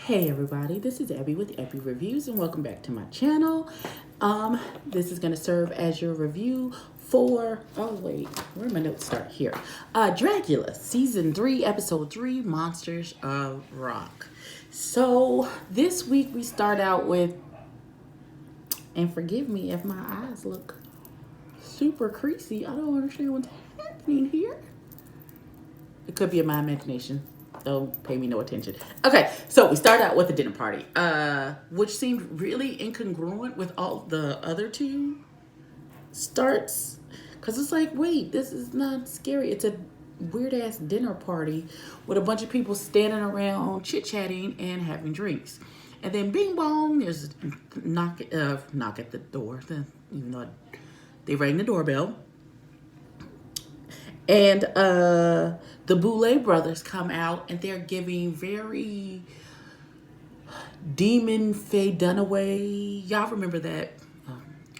Hey everybody, this is Ebbie with Ebbie Reviews and welcome back to my channel. This is going to serve as your review for, oh wait, where did my notes start? Here. Dragula, Season 3, Episode 3, Monsters of Rock. So this week we start out with, and forgive me if my eyes look super creasy. I don't understand what's happening here. It could be in my imagination. Don't pay me no attention. Okay, so we start out with a dinner party, which seemed really incongruent with all the other two starts. Because it's like, wait, this is not scary. It's a weird-ass dinner party with a bunch of people standing around chit-chatting and having drinks. And then bing bong, there's a knock at the door. Even though they rang the doorbell. And the Boulay brothers come out and they're giving very demon Faye Dunaway. Y'all remember that?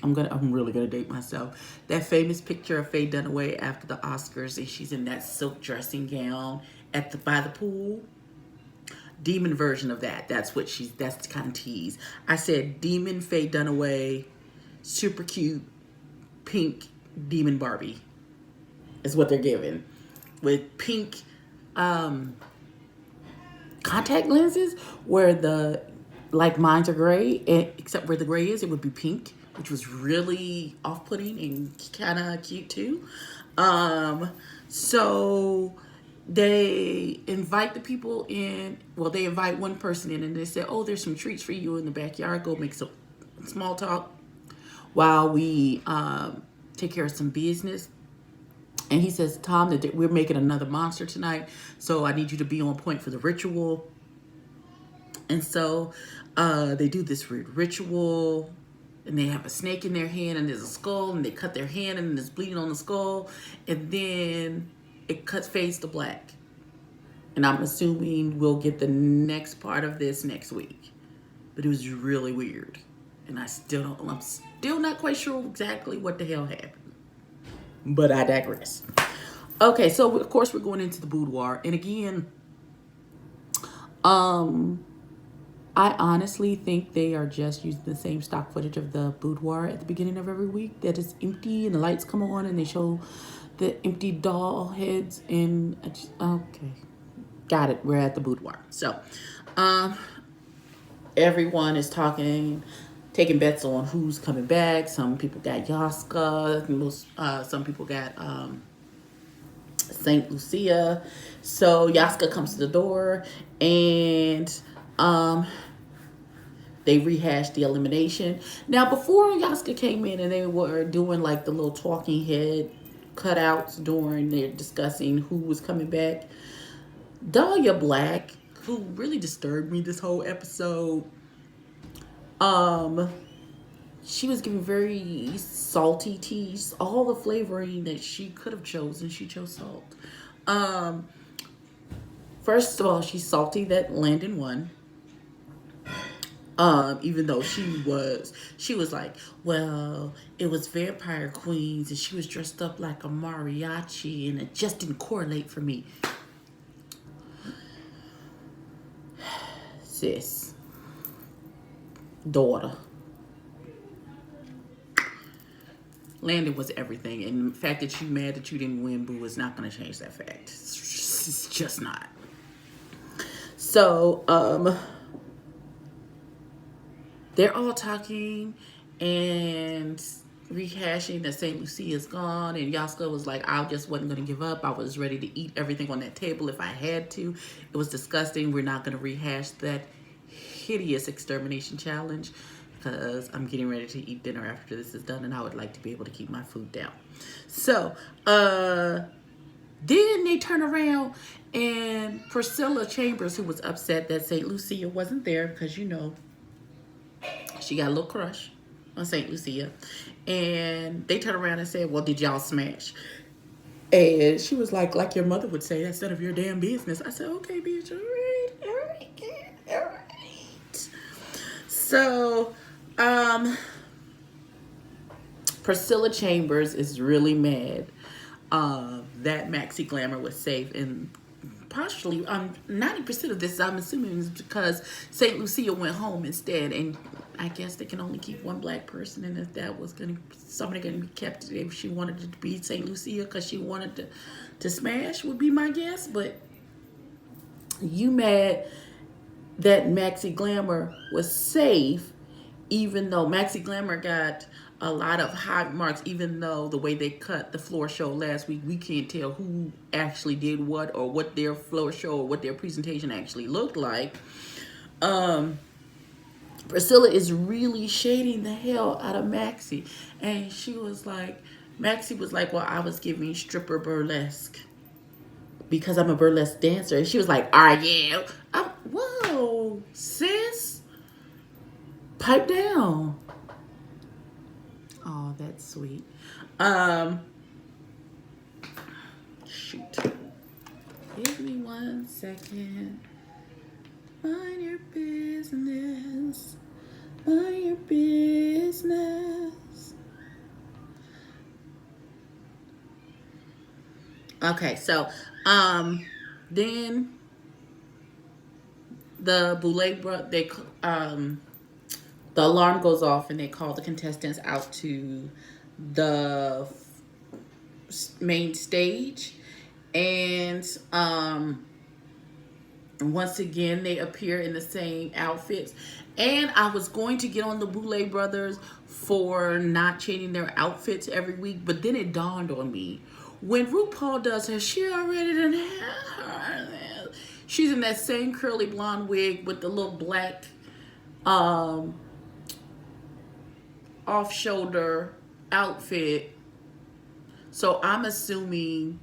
I'm really gonna date myself. That famous picture of Faye Dunaway after the Oscars, and she's in that silk dressing gown by the pool. Demon version of that. That's the kind of tease. I said demon Faye Dunaway, super cute, pink demon Barbie is what they're giving, with pink contact lenses where mines are gray, except where the gray is, it would be pink, which was really off-putting and kind of cute too. So they invite the people in. Well, they invite one person in and they say, oh, there's some treats for you in the backyard. Go make some small talk while we take care of some business. And he says, Tom, that we're making another monster tonight, so I need you to be on point for the ritual. And so they do this weird ritual, and they have a snake in their hand, and there's a skull, and they cut their hand, and there's bleeding on the skull, and then it fades to black. And I'm assuming we'll get the next part of this next week. But it was really weird, and I'm still not quite sure exactly what the hell happened. But I digress. Okay, so of course we're going into the boudoir. And again, I honestly think they are just using the same stock footage of the boudoir at the beginning of every week that is empty and the lights come on and they show the empty doll heads. And okay, got it. We're at the boudoir. So everyone is taking bets on who's coming back. Some people got Yaska. Some people got St. Lucia. So Yaska comes to the door and they rehashed the elimination. Now, before Yaska came in and they were doing like the little talking head cutouts during they're discussing who was coming back, Dahlia Black, who really disturbed me this whole episode, she was giving very salty teas. All the flavoring that she could have chosen, she chose salt. First of all, she's salty that Landon won. Even though she was like, well, it was Vampire Queens and she was dressed up like a mariachi and it just didn't correlate for me. Sis. Daughter. Landon was everything, and the fact that you're mad that you didn't win, boo, is not going to change that fact. It's just not. So, they're all talking and rehashing that St. Lucia's gone, and Yaska was like, I just wasn't going to give up. I was ready to eat everything on that table if I had to. It was disgusting. We're not going to rehash that hideous extermination challenge because I'm getting ready to eat dinner after this is done, and I would like to be able to keep my food down. So, then they turn around, and Priscilla Chambers, who was upset that St. Lucia wasn't there because, you know, she got a little crush on St. Lucia, and they turn around and said, well, did y'all smash? And she was like your mother would say, that's none of your damn business. I said, okay, bitch, all right. So, Priscilla Chambers is really mad that Maxi Glamour was safe and partially, 90% of this, I'm assuming, is because St. Lucia went home instead, and I guess they can only keep one black person, and if that was somebody going to be kept, if she wanted it to be St. Lucia because she wanted to smash, would be my guess. But you mad that Maxi Glamour was safe, even though Maxi Glamour got a lot of high marks, even though the way they cut the floor show last week, we can't tell who actually did what or what their floor show or what their presentation actually looked like. Priscilla is really shading the hell out of Maxi. And Maxi was like, well, I was giving stripper burlesque because I'm a burlesque dancer. And she was like, are you? Whoa, sis, pipe down. Oh, that's sweet. Shoot. Give me 1 second. Mind your business. Mind your business. Okay, so then the Boulay the alarm goes off and they call the contestants out to the main stage, and once again they appear in the same outfits. And I was going to get on the Boulay brothers for not changing their outfits every week, but then it dawned on me, when RuPaul does her, she already done had her. She's in that same curly blonde wig with the little black off-shoulder outfit. So I'm assuming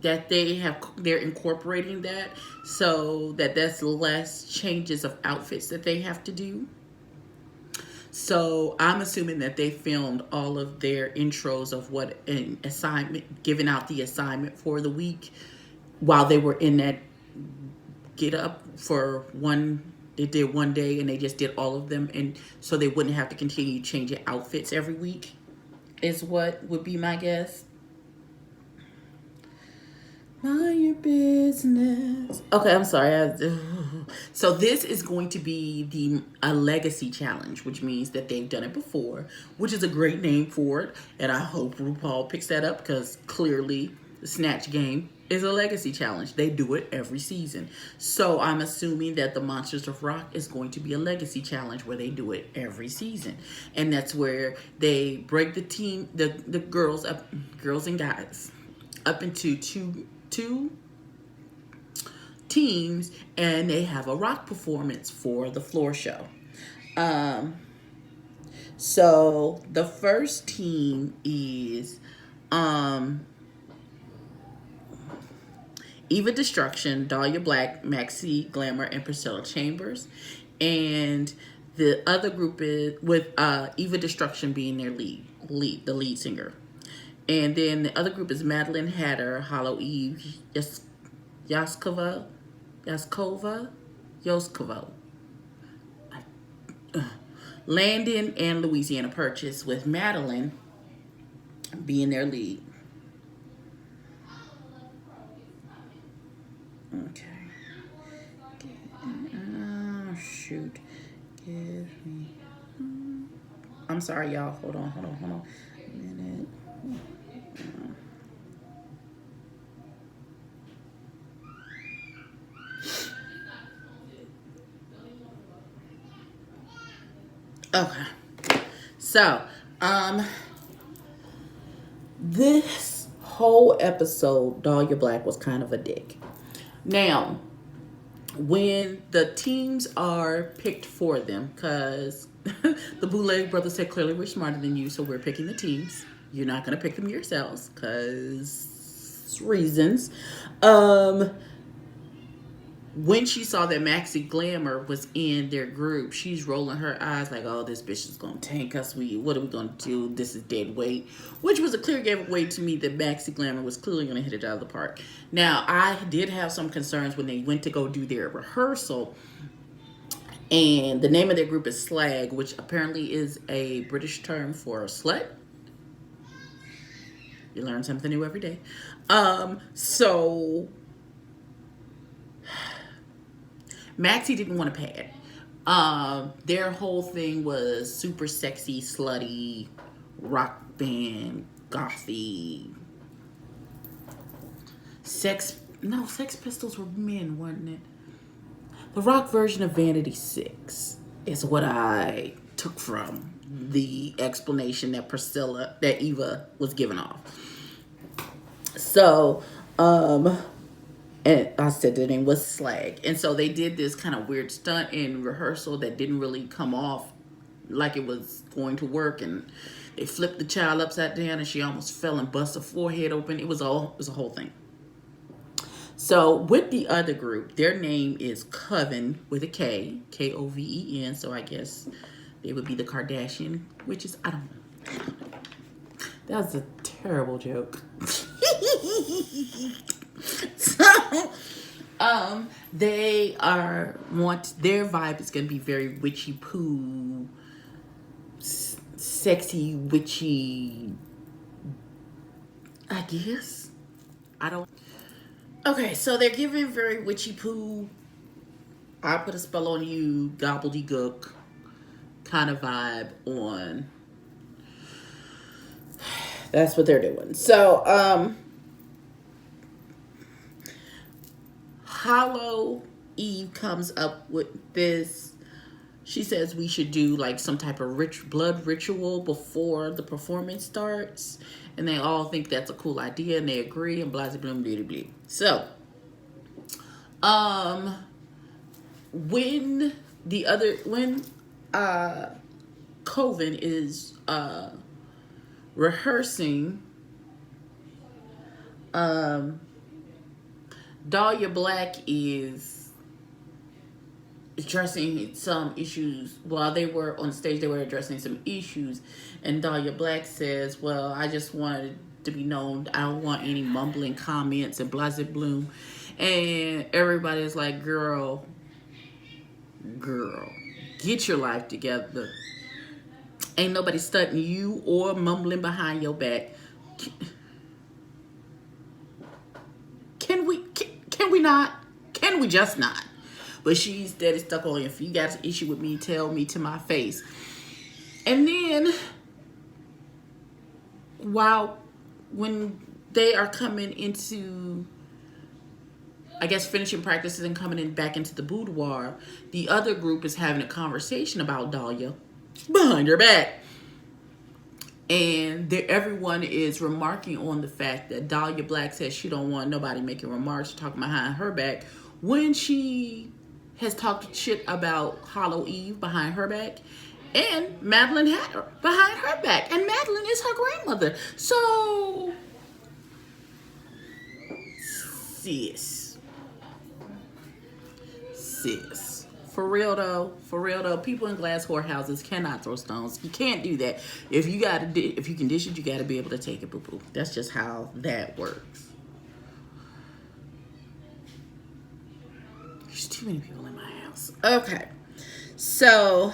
that they're incorporating that, so that's less changes of outfits that they have to do. So I'm assuming that they filmed all of their intros of what an assignment, giving out the assignment for the week while they were in that get up for one. They did one day and they just did all of them, and so they wouldn't have to continue changing outfits every week, is what would be my guess. Mind your business. Okay, I'm sorry. So this is going to be a legacy challenge, which means that they've done it before, which is a great name for it, and I hope RuPaul picks that up, because clearly the Snatch Game is a legacy challenge. They do it every season. So I'm assuming that the Monsters of Rock is going to be a legacy challenge where they do it every season. And that's where they break the team, the girls and guys up into two teams, and they have a rock performance for the floor show. So the first team is Eva Destruction, Dahlia Black, Maxi Glamour, and Priscilla Chambers. And the other group is with Eva Destruction being their the lead singer. And then the other group is Madeline Hatter, Hollow Eve, Yoskova, Landon, and Louisiana Purchase, with Madeline being their lead. Okay. Oh, shoot. Give me. I'm sorry, y'all. Hold on. A minute. Okay. So, this whole episode, Dahlia Black was kind of a dick. Now, when the teams are picked for them, because the Boulay brothers said, clearly we're smarter than you, so we're picking the teams. You're not going to pick them yourselves, because reasons. When she saw that Maxi Glamour was in their group, she's rolling her eyes like, oh, this bitch is going to tank us. What are we going to do? This is dead weight. Which was a clear giveaway to me that Maxi Glamour was clearly going to hit it out of the park. Now, I did have some concerns when they went to go do their rehearsal. And the name of their group is Slag, which apparently is a British term for a slut. You learn something new every day. So Maxie didn't want a pad. Their whole thing was super sexy, slutty, rock band, gothy. Sex Pistols were men, wasn't it? The rock version of Vanity 6 is what I took from the explanation that Eva was giving off. So, and I said the name was Slag. And so they did this kind of weird stunt in rehearsal that didn't really come off like it was going to work. And they flipped the child upside down and she almost fell and bust her forehead open. It was a whole thing. So with the other group, their name is Coven with a K, Koven. So I guess they would be the Kardashian witches. I don't know. That was a terrible joke. So, their vibe is gonna be very witchy poo, sexy witchy. I guess I don't. Okay, so they're giving very witchy poo. I put a spell on you, gobbledygook kind of vibe on. That's what they're doing. So, Hollow Eve comes up with this. She says we should do like some type of blood ritual before the performance starts. And they all think that's a cool idea and they agree and blah, blah, blah, blah, blah. So, when Coven is rehearsing, Dahlia Black is addressing some issues. While they were on stage, they were addressing some issues. And Dahlia Black says, well, I just wanted to be known. I don't want any mumbling comments and blah, blah, blah. And everybody's like, girl, get your life together. Ain't nobody stunting you or mumbling behind your back. Can we not? Can we just not? But she's steady stuck on, if you got an issue with me, tell me to my face. And then, when they are coming into, I guess, finishing practices and coming back into the boudoir, the other group is having a conversation about Dahlia behind her back. And everyone is remarking on the fact that Dahlia Black says she don't want nobody making remarks talking behind her back when she has talked shit about Hollow Eve behind her back. And Madeline had her behind her back. And Madeline is her grandmother. So, sis. For real though, people in glass whorehouses cannot throw stones. You can't do that. If you can dish it, you gotta be able to take it, boo-boo. That's just how that works. There's too many people in my house. Okay. So,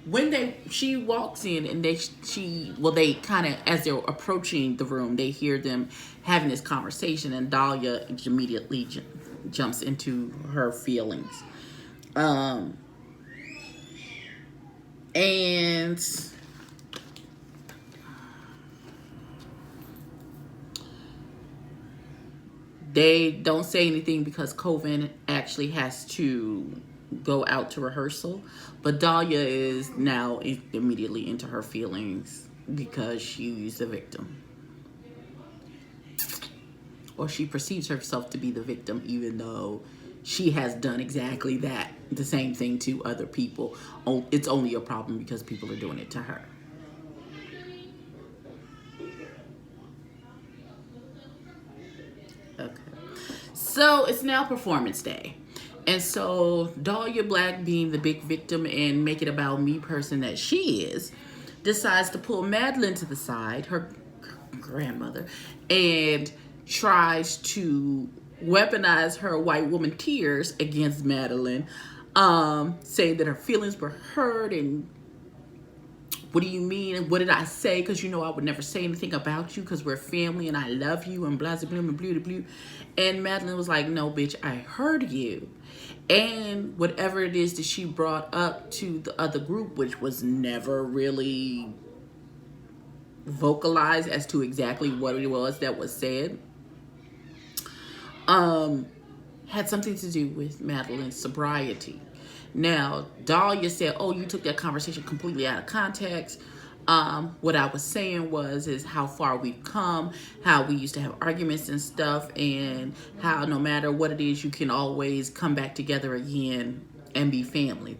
when she walks in and they kind of, as they're approaching the room, they hear them having this conversation, and Dahlia immediately jumps into her feelings. And they don't say anything because Coven actually has to go out to rehearsal, but Dahlia is now immediately into her feelings because she's the victim. Or she perceives herself to be the victim, even though she has done exactly that, the same thing to other people. It's only a problem because people are doing it to her. Okay. So it's now performance day. And so Dahlia Black, being the big victim and make it about me person that she is, decides to pull Madeline to the side, her grandmother, and tries to weaponize her white woman tears against Madeline, saying that her feelings were hurt and what do you mean? And what did I say? Because you know I would never say anything about you because we're family and I love you and blah, blah, blah, blah, blah, blah. And Madeline was like, no, bitch, I heard you. And whatever it is that she brought up to the other group, which was never really vocalized as to exactly what it was that was said, had something to do with Madeline's sobriety. Now, Dahlia said, oh, you took that conversation completely out of context. What I was saying is how far we've come, how we used to have arguments and stuff, and how no matter what it is, you can always come back together again and be family.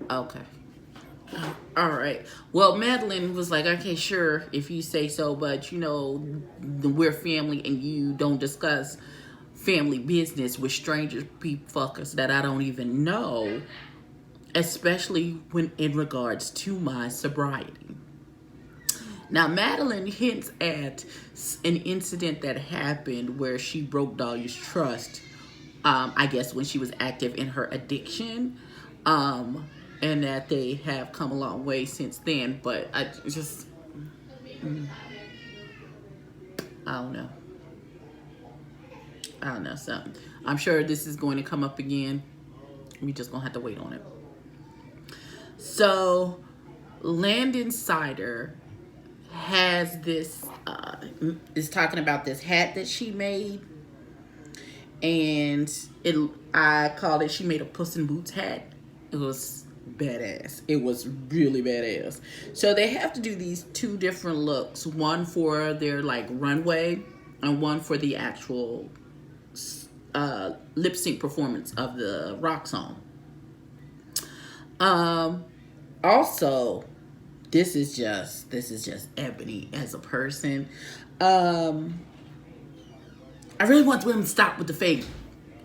Okay. All right. Well, Madeline was like, okay, sure, if you say so, but you know, we're family and you don't discuss family business with strangers, fuckers that I don't even know, especially when in regards to my sobriety. Now, Madeline hints at an incident that happened where she broke Dahlia's trust, I guess when she was active in her addiction, and that they have come a long way since then, but I don't know. I don't know, something. I'm sure this is going to come up again. We just gonna have to wait on it. So, Landon Sider has this, is talking about this hat that she made. And I called it, she made a Puss in Boots hat. It was badass. It was really badass. So they have to do these two different looks. One for their like runway and one for the actual lip sync performance of the rock song. Also, this is just Ebony as a person. I really want them to stop with the fake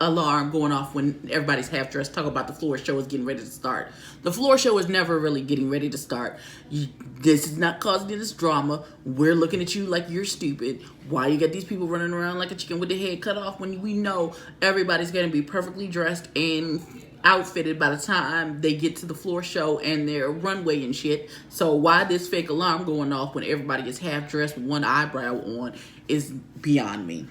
alarm going off when everybody's half dressed. Talk about the floor show is getting ready to start. The floor show is never really getting ready to start. This is not causing this drama. We're looking at you like you're stupid. Why you got these people running around like a chicken with their head cut off when we know everybody's going to be perfectly dressed and outfitted by the time they get to the floor show and their runway and shit. So why this fake alarm going off when everybody is half dressed with one eyebrow on is beyond me.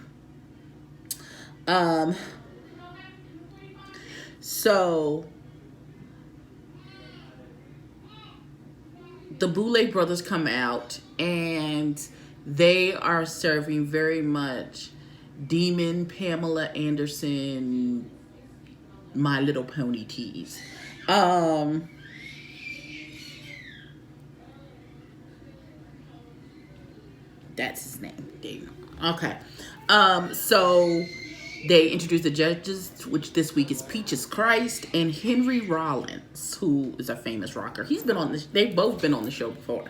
So the Boulay brothers come out and they are serving very much Demon Pamela Anderson My Little Pony teas. That's his name, Dave. Okay. So they introduced the judges, which this week is Peaches Christ and Henry Rollins, who is a famous rocker. He's been on this. They've both been on the show before.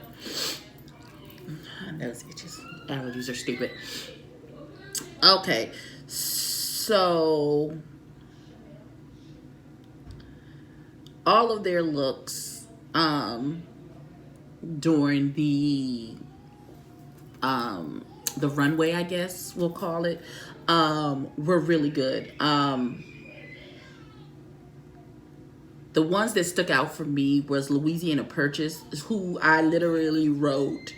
Those itches. Allergies are stupid. Okay, so all of their looks during the runway, I guess we'll call it, were really good. The ones that stuck out for me was Louisiana Purchase, who I literally wrote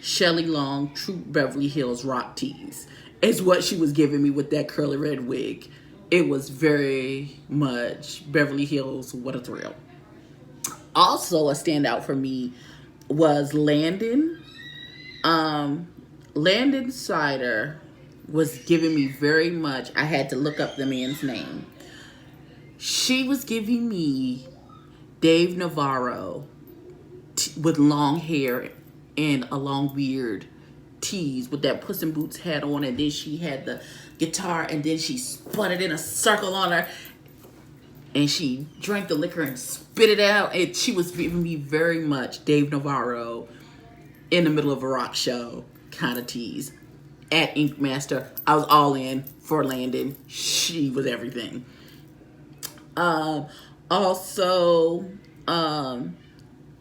Shelley Long True Beverly Hills Rock Tees, is what she was giving me with that curly red wig. It was very much Beverly Hills, what a thrill. Also a standout for me was Landon. Landon Sider was giving me very much, I had to look up the man's name. She was giving me Dave Navarro with long hair and a long beard, tease with that Puss in Boots hat on, and then she had the guitar and then she spun it in a circle on her and she drank the liquor and spit it out. And she was giving me very much Dave Navarro in the middle of a rock show kind of tease. At Ink Master, I was all in for Landon. She was everything. Also,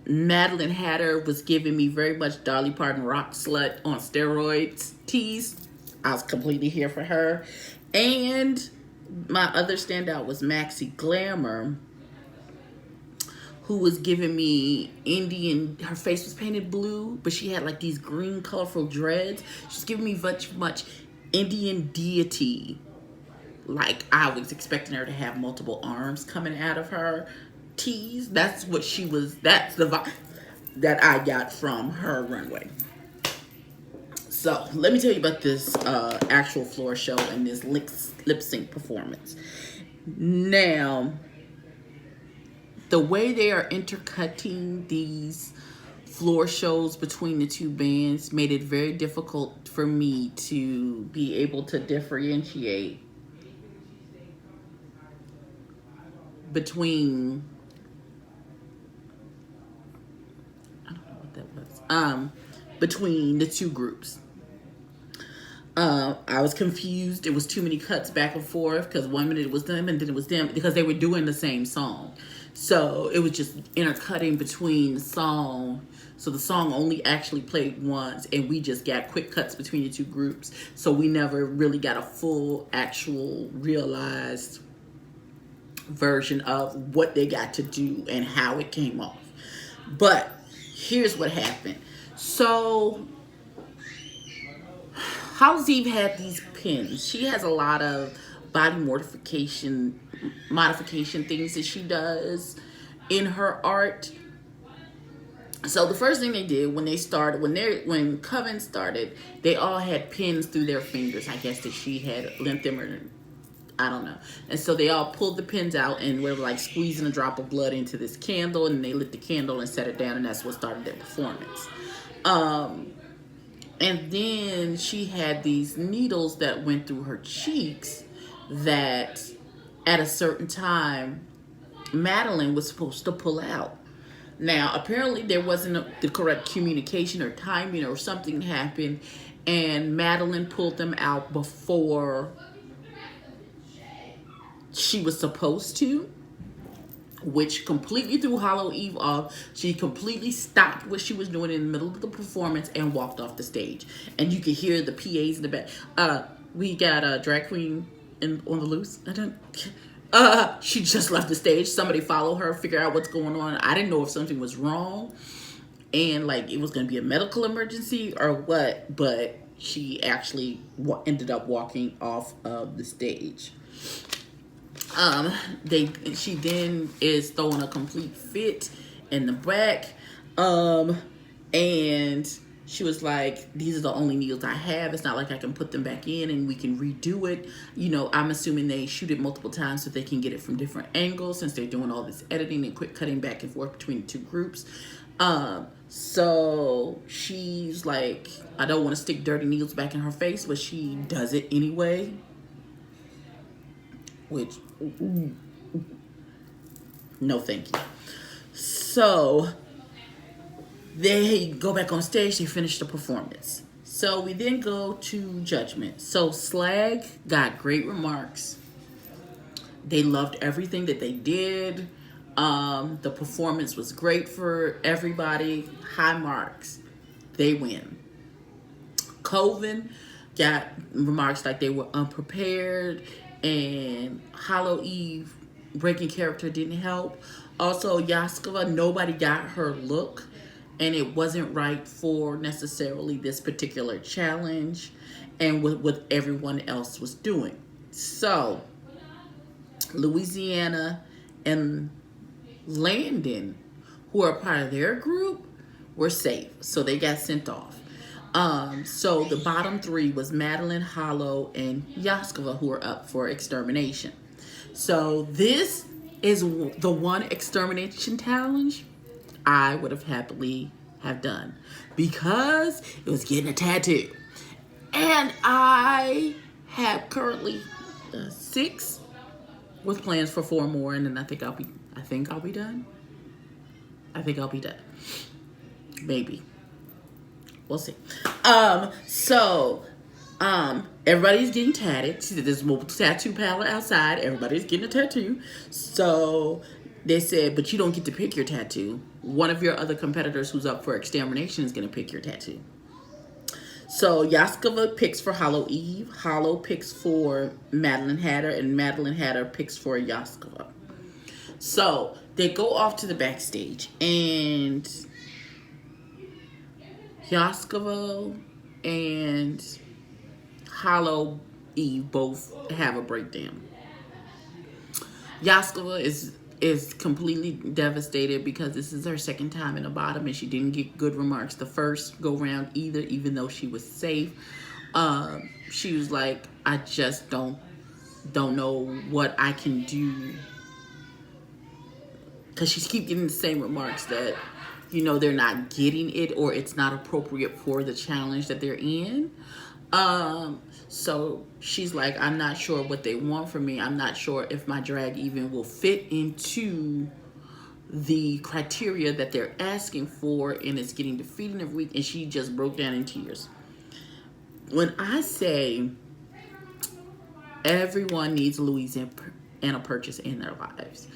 Madeline Hatter was giving me very much Dolly Parton rock slut on steroids tease. I was completely here for her. And My other standout was Maxi Glamour, who was giving me Indian. Her face was painted blue, but she had like these green, colorful dreads. She's giving me much Indian deity. Like I was expecting her to have multiple arms coming out of her tees. That's what she was. That's the vibe that I got from her runway. So let me tell you about this actual floor show and this lip sync performance. Now, the way they are intercutting these floor shows between the two bands made it very difficult for me to be able to differentiate between, I don't know what that was, between the two groups. I was confused. It was too many cuts back and forth because 1 minute it was them and then it was them because they were doing the same song. So it was just intercutting between the song. So the song only actually played once and we just got quick cuts between the two groups. So we never really got a full, actual, realized version of what they got to do and how it came off. But here's what happened. So Halsey Eve had these pins. She has a lot of body modification things that she does in her art. So the first thing they did when Coven started, they all had pins through their fingers. I guess that she had lent them, or I don't know. And so they all pulled the pins out and were like squeezing a drop of blood into this candle, and they lit the candle and set it down, and that's what started their performance. And then she had these needles that went through her cheeks that at a certain time Madeline was supposed to pull out. Now, apparently there wasn't the correct communication or timing or something happened, and Madeline pulled them out before she was supposed to, which completely threw Hollow Eve off. She completely stopped what she was doing in the middle of the performance and walked off the stage. And you could hear the PAs in the back. We got a drag queen on the loose. She just left the stage. Somebody follow her, figure out what's going on. I didn't know if something was wrong and like it was going to be a medical emergency or what, but she actually ended up walking off of the stage. She then is throwing a complete fit in the back, and she was like, these are the only needles I have. It's not like I can put them back in and we can redo it. You know, I'm assuming they shoot it multiple times so they can get it from different angles since they're doing all this editing and quick cutting back and forth between the two groups. So she's like, I don't want to stick dirty needles back in her face, but she does it anyway. Which, no thank you. So they go back on stage, they finish the performance. So we then go to judgment. So Slag got great remarks. They loved everything that they did. The performance was great for everybody. High marks. They win. Coven got remarks like they were unprepared, and Hollow Eve breaking character didn't help. Also, Yaskova, nobody got her look, and it wasn't right for necessarily this particular challenge and what everyone else was doing. So, Louisiana and Landon, who are part of their group, were safe. So they got sent off. So the bottom three was Madeline, Hollow, and Yaskova, who are up for extermination. So this is the one extermination challenge I would have happily have done because it was getting a tattoo. And I have currently 6 with plans for 4 more, and then I think I'll be done. Maybe. We'll see. Everybody's getting tatted. See, there's a mobile tattoo parlor outside. Everybody's getting a tattoo. So they said, but you don't get to pick your tattoo. One of your other competitors who's up for extermination is going to pick your tattoo. So Yaskova picks for Hollow Eve, Hollow picks for Madeline Hatter, and Madeline Hatter picks for Yaskova. So they go off to the backstage, and Yaskova and Hollow Eve both have a breakdown. Yaskova is completely devastated because this is her second time in the bottom, and she didn't get good remarks the first go round either, even though she was safe. She was like, I just don't know what I can do, because she keep getting the same remarks that, you know, they're not getting it or it's not appropriate for the challenge that they're in. So she's like, I'm not sure what they want from me. I'm not sure if my drag even will fit into the criteria that they're asking for, and it's getting defeated every week. And she just broke down in tears. When I say everyone needs Louisiana Purchase in their lives,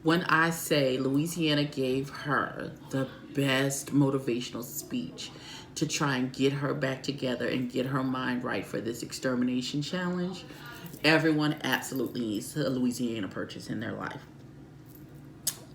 when I say Louisiana gave her the best motivational speech to try and get her back together and get her mind right for this extermination challenge, everyone absolutely needs a Louisiana Purchase in their life.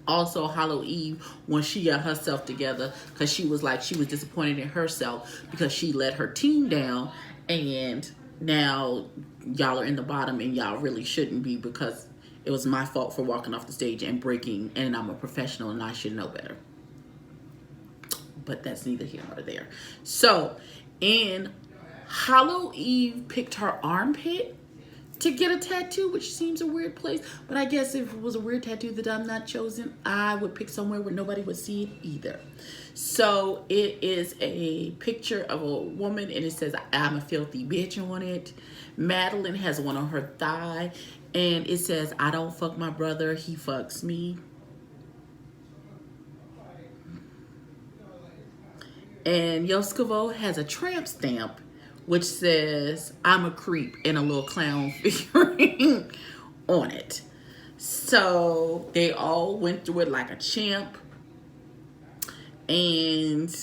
Also, Hollow Eve, when she got herself together, because she was like, she was disappointed in herself because she let her team down, and now y'all are in the bottom, and y'all really shouldn't be, because it was my fault for walking off the stage and breaking, and I'm a professional and I should know better. But that's neither here nor there. So, in Hollow Eve picked her armpit to get a tattoo, which seems a weird place. But I guess if it was a weird tattoo that I'm not chosen, I would pick somewhere where nobody would see it either. So it is a picture of a woman, and it says, I'm a filthy bitch on it. Madeline has one on her thigh, and it says, I don't fuck my brother, he fucks me. And Yaskova has a tramp stamp, which says, I'm a creep, and a little clown figurine on it. So they all went through it like a champ. And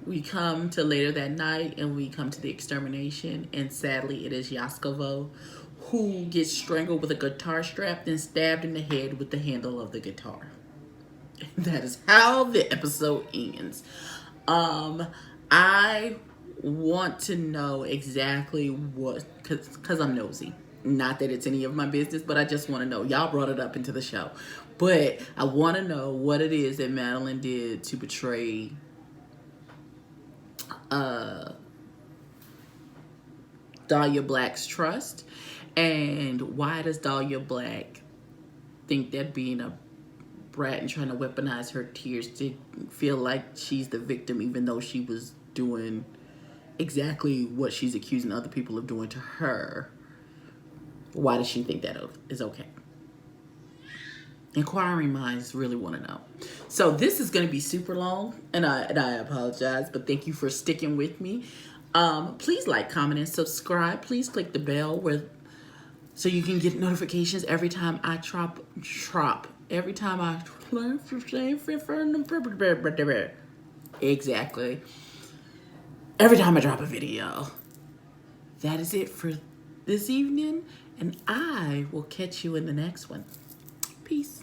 we come to later that night, and we come to the extermination. And sadly, it is Yaskova who gets strangled with a guitar strap, then stabbed in the head with the handle of the guitar. And that is how the episode ends. I want to know exactly what, because I'm nosy. Not that it's any of my business, but I just want to know. Y'all brought it up into the show. But I want to know what it is that Madeline did to betray Dahlia Black's trust. And why does Dahlia Black think that being a brat and trying to weaponize her tears to feel like she's the victim, even though she was doing exactly what she's accusing other people of doing to her? Why does she think that is okay? Inquiring minds really want to know. So this is going to be super long, and I apologize, but thank you for sticking with me. Please like, comment, and subscribe. Please click the bell so you can get notifications every time I every time I exactly. Every time I drop a video. That is it for this evening, and I will catch you in the next one. Peace.